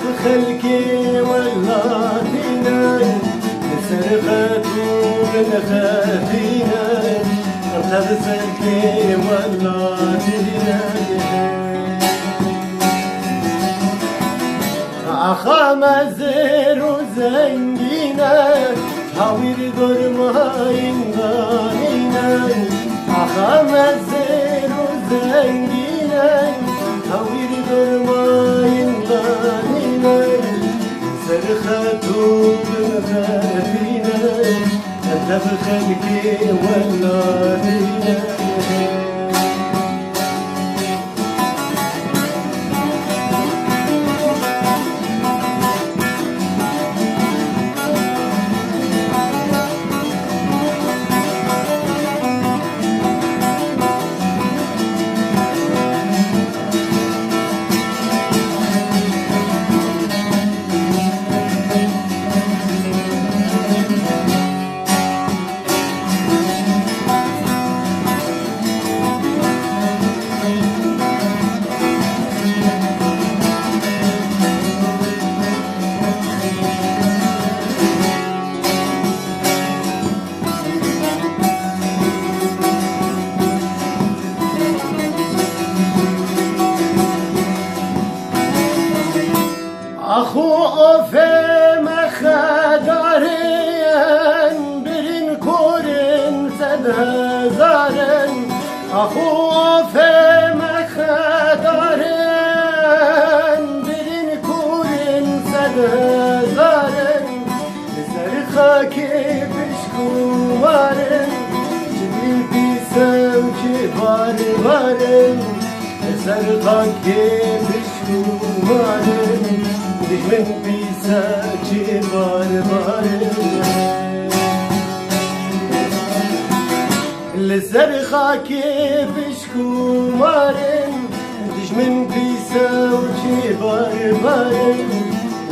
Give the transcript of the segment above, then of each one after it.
بخلقي ولاتينا سرقت من خافينا انت بخلقي ولاتينا آخا مزر و زنگینا هاویر گرماین دانینا آخا مزر و زنگینا هاویر گرماین دانینا سرخاتو بمخافينا انت بخلقي ولاتينا اخو افهم خدارين برين كورن سدهزارن اخو افهم خدارين برين كورن سدهزارن زرخاكي بشكوارن جبين بيسم كبار بارن زرخاكي بشكوارن من بيساكي بار لزرخاكي بشكو مارن دجمن بيساكي بار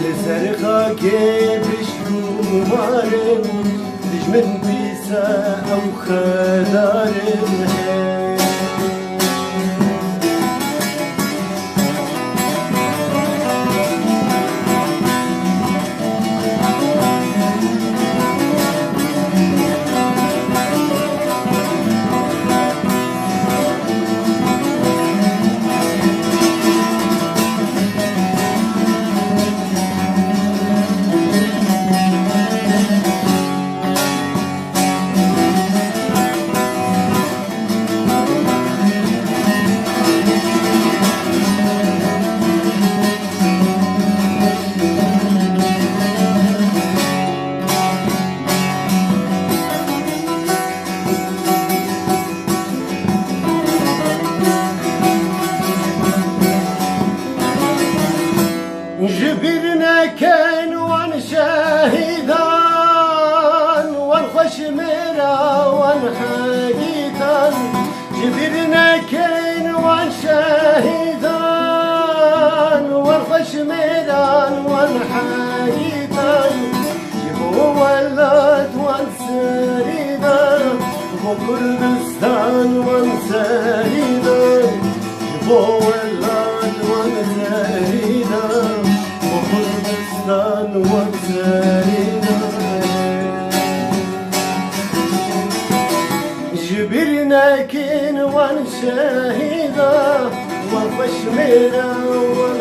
لزرخاكي بشكو مارن دجمن بيسا او خدارن جبرنا كان وان شاهدان وان خشمرا وان حديثان جبرنا كان وان شاهدان وان خشمرا وان حديثان جبو ولات وان سريدا جبو كردستان وان سريدا جبو ولات وان سريدا وكردستان وكسرينا جبرنا كين وان شاهدا وان بشمينا وان